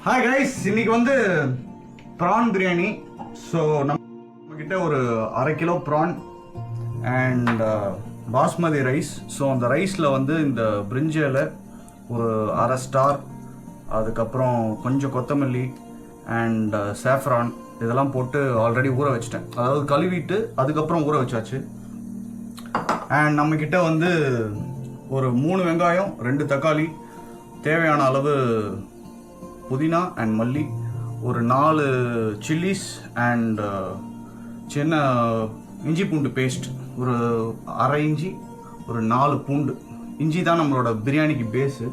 Hi guys, இன்னைக்கு வந்து PRAN biryani. So நம்மக்கிட்ட ஒரு 1/2 kilo prawn and basmati rice. So அந்த ரைஸில் வந்து இந்த பிரிஞ்சில் ஒரு 1/2 ஸ்டார், அதுக்கப்புறம் கொஞ்சம் கொத்தமல்லி அண்ட் சாஃப்ரான் இதெல்லாம் போட்டு ஆல்ரெடி ஊற வச்சிட்டேன். அதாவது கழுவிட்டு அதுக்கப்புறம் ஊற வச்சாச்சு. அண்ட் நம்மக்கிட்ட வந்து ஒரு 3 வெங்காயம், 2 தக்காளி, தேவையான அளவு புதினா அண்ட் மல்லி, ஒரு 4 சில்லிஸ் அண்ட் சின்ன இஞ்சி பூண்டு பேஸ்ட், ஒரு 1/2 இஞ்சி, ஒரு 4 பூண்டு. இஞ்சி தான் நம்மளோட பிரியாணிக்கு பேஸு.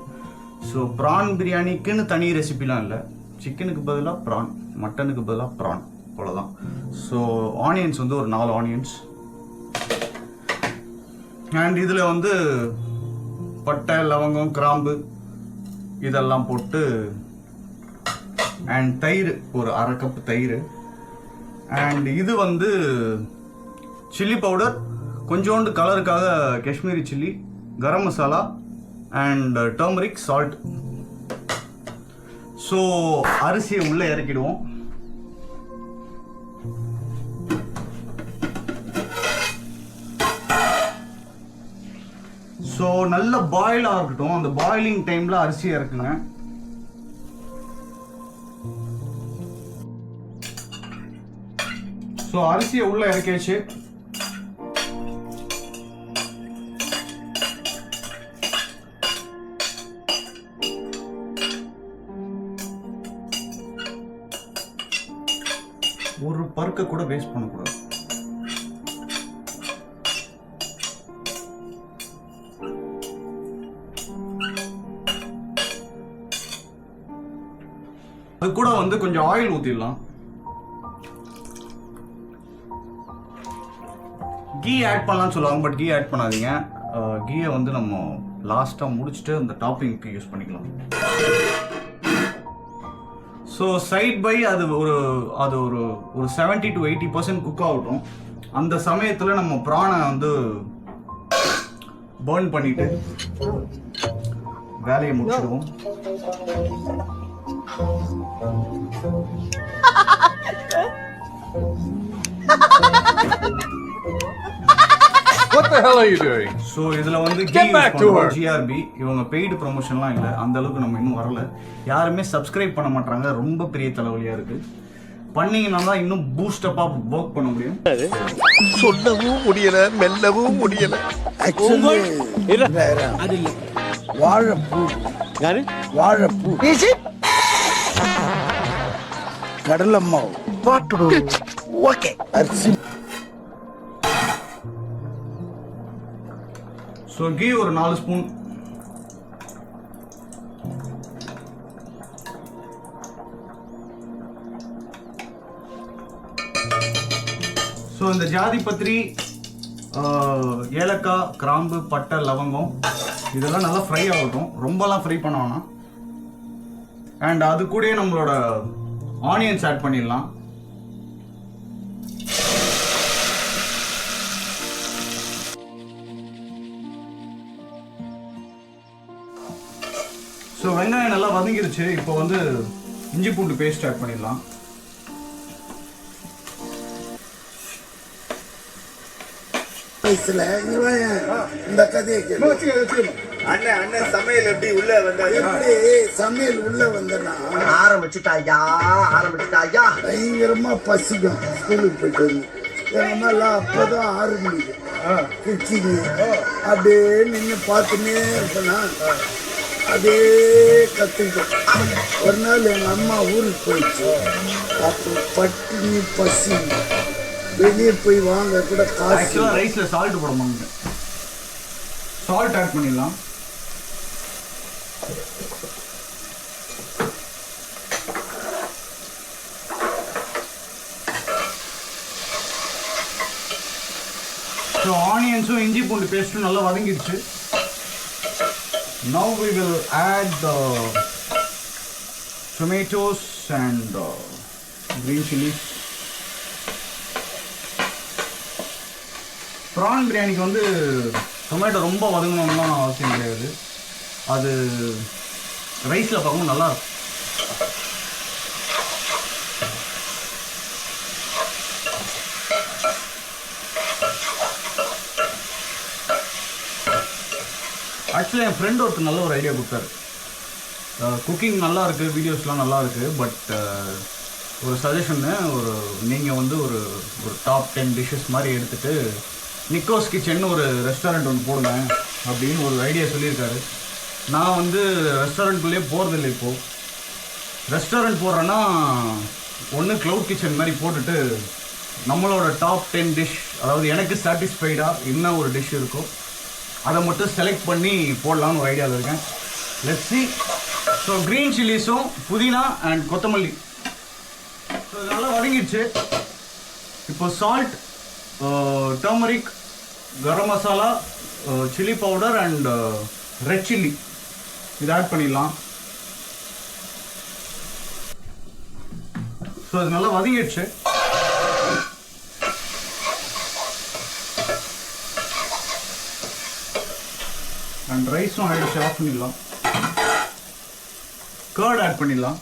ஸோ ப்ரான் பிரியாணிக்குன்னு தனி ரெசிபிலாம் இல்லை. சிக்கனுக்கு பதிலாக ப்ரான், மட்டனுக்கு பதிலாக ப்ரான், அவ்வளோதான். ஸோ ஆனியன்ஸ் வந்து ஒரு 4 ஆனியன்ஸ் அண்ட் இதில் வந்து பட்டை, லவங்கம், கிராம்பு இதெல்லாம் போட்டு அண்ட் தயிர், ஒரு 1/2 கப் தயிர். அண்ட் இது வந்து சில்லி பவுடர், கொஞ்சோண்டு கலருக்காக Kashmiri chilli, garam masala and turmeric, salt. So அரிசியை உள்ளே இறக்கிடுவோம். ஸோ நல்ல பாயில் ஆகட்டும். அந்த பாயிலிங் டைமில் அரிசி இறக்குங்க. ஸோ அரிசியை உள்ள இறக்கியாச்சு. ஒரு பருக்க கூட வேஸ்ட் பண்ணக்கூடாது. அது கூட வந்து கொஞ்சம் ஆயில் ஊத்திடலாம். கீ ஆட் பண்ணலாம்னு சொல்லுவாங்க, பட் கீ ஆட் பண்ணாதீங்க. கீயை வந்து நம்ம லாஸ்ட்டாக முடிச்சுட்டு அந்த டாப்பிங்க்கு யூஸ் பண்ணிக்கலாம். ஸோ சைட் பை அது ஒரு 70 to 80% குக் ஆகட்டும். அந்த சமயத்தில் நம்ம ப்ரானை வந்து பர்ன் பண்ணிட்டு வேலையை முடிச்சிடுவோம். What the hell are you doing? So இதுல வந்து GRB இவங்க பெய்டு ப்ரமோஷன்லாம் இல்லை, அந்த அளவுக்கு நம்ம இன்னும் வரல. யாருமே சப்ஸ்கிரைப் பண்ண மாட்டாங்க, ரொம்ப பெரிய தலைவலியா இருக்கு. பண்ணீங்கன்னா தான் இன்னும் பூஸ்ட் அப்பா ஒர்க் பண்ண முடியும். சொல்லவும் முடியல, மெல்லவும் முடியல. அது இல்ல, வாழைப்பூ. யாரு? வாழைப்பூ, கடலை மாவு, பாட்டு. ஓகே, அரிசி. ஸோ கீ ஒரு 4 ஸ்பூன். ஸோ இந்த ஜாதி பத்திரி, ஏலக்காய், கிராம்பு, பட்டை, லவங்கம் இதெல்லாம் நல்லா ஃப்ரை ஆகட்டும். ரொம்பலாம் ஃப்ரை பண்ண வேணாம். அண்ட் அது கூடயே நம்மளோட ஆனியன்ஸ் ஆட் பண்ணிடலாம். ஸோ வெங்காயம் நல்லா வதங்கிருச்சு. இப்போ வந்து இஞ்சி பூண்டு பேஸ்ட் ஆட் பண்ணிடலாம். இந்த கதையை அண்ணன் சமையல் எப்படி உள்ள வந்தாரு? சமையல் உள்ள வந்தனா ஆரம்பிச்சுட்டாயா. பயங்கரமா பசிக்கும். ஸ்கூலுக்கு போயிட்டு வந்து எங்கம்மாலாம் அப்பதான் 6 மணிக்கு கிச்சிங்க அப்படியே நின்று பார்த்துன்னே இருப்பேனா, அதே கற்றுக்கிட்டேன். ஒரு நாள் எங்கள் அம்மா ஊருக்கு போயிடுச்சு. அப்போ பட்டினி பசி, வெளியே போய் வாங்க கூட காசு. ரைஸில் சால்ட் போடணும். சால்ட் ஆட் பண்ணிடலாம். ஸோ ஆனியன்ஸும் இஞ்சி பூண்டு பேஸ்ட்டும் நல்லா வதங்கிடுச்சு. Now we will add the tomatoes and green chilies. Prawn பிரியாணிக்கு வந்து டொமேட்டோ ரொம்ப வதங்கணும்லாம் அவசியம் கிடையாது. அது ரைஸில் பார்க்கும்போது நல்லா இருக்கும். ஆக்சுவலி என் ஃப்ரெண்ட் ஒருத்தர் நல்ல ஒரு ஐடியா கொடுத்தாரு. குக்கிங் நல்லா இருக்குது, வீடியோஸ்லாம் நல்லா இருக்குது, பட் ஒரு சஜஷன்னு நீங்கள் வந்து ஒரு டாப் 10 டிஷ்ஷஸ் மாதிரி எடுத்துகிட்டு நிக்கோஸ் கிச்சன் ஒரு ரெஸ்டாரண்ட் ஒன்று போடுங்க அப்படின்னு ஒரு ஐடியா சொல்லியிருக்காரு. நான் வந்து ரெஸ்டாரண்ட்குள்ளேயே போகிறதில்லை இப்போது. ரெஸ்டாரண்ட் போடுறேன்னா ஒன்று க்ளவுட் கிச்சன் மாதிரி போட்டுட்டு நம்மளோட டாப் 10 டிஷ், அதாவது எனக்கு சாட்டிஸ்ஃபைடாக என்ன ஒரு டிஷ் இருக்கோ அதை மட்டும் செலக்ட் பண்ணி போடலான்னு ஒரு ஐடியாவில் இருக்கேன். Let's see. ஸோ க்ரீன் சில்லிஸும் புதினா அண்ட் கொத்தமல்லி ஸோ நல்லா வதங்கிடுச்சு. இப்போ salt, turmeric, garam masala, chilli powder and red chilli இது ஆட் பண்ணிடலாம். ஸோ இது நல்லா வதங்கிடுச்சு. அண்ட் ரைஸும் ஆயிடுச்சு, ஆஃப் பண்ணிடலாம். கர்ட் ஆட் பண்ணிடலாம்.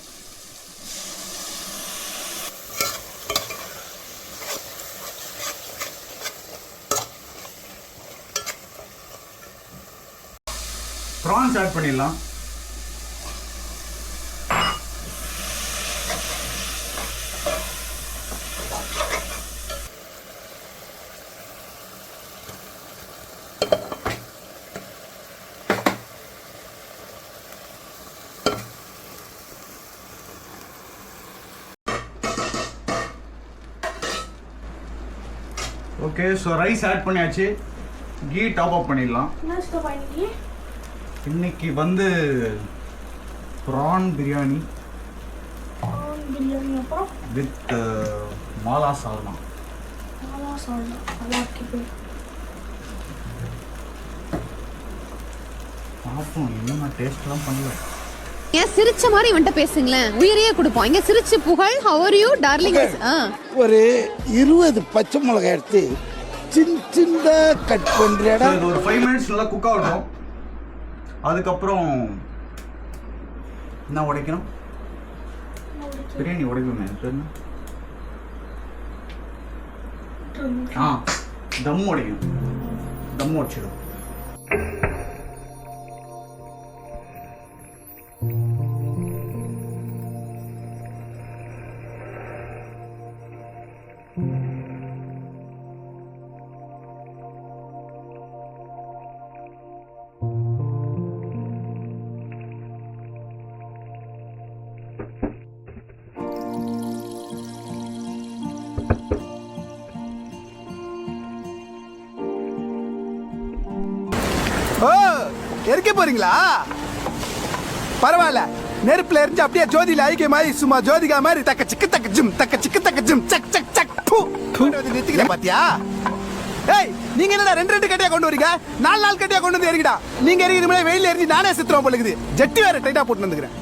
ப்ரான்ஸ் ஆட் பண்ணிடலாம். ஓகே, ஸோ ரைஸ் ஆட் பண்ணியாச்சு. கீ டாப் அப் பண்ணிடலாம். இன்னைக்கு வந்து ப்ரான் பிரியாணி வித் மாலா சால்னா. பார்ப்போம், என்னமா டேஸ்ட்லாம் பண்ணல. ஏன் சிரிச்ச மாதிரி இவன்ட்ட பேசுங்களேன், உயிரையே கொடுப்போம். இங்க சிரிச்சு புகழ், how are you darling? ஒரு 20 பச்சை மிளகாய் எடுத்து சின்ன கட் பண்றடா. இது ஒரு 5 மினிட்ஸ் நல்லா குக் ஆகட்டும். அதுக்கப்புறம் என்ன உடைக்கணும்? பிரியாணி உடைக்கணுமே, என்ன? தம் உடைக்கணும். தம் உடைச்சிடும். ஓ, எரிக்க போறீங்களா? பரவாயில்ல, நெருப்புல எரிஞ்சு அப்படியே ஜோதியில ஐக்கியமாயி சும்மா ஜோதிகா மாதிரி தக்க சிக்கு தக்க ஜிம் சக் சக் சக் பூ நிறுத்திக்கிற பாத்தியா? ஏய், நீங்க என்னடா 2 கட்டியா கொண்டு வரீங்க? 4 கட்டியா கொண்டு வந்து எரிக்கடா. நீங்க எரிக்கிற மாதிரி வெயில எரிஞ்சு நானே சித்திரம் போலுக்குது. ஜட்டி வேற டைட்டா போட்டு வந்துக்கிறேன்.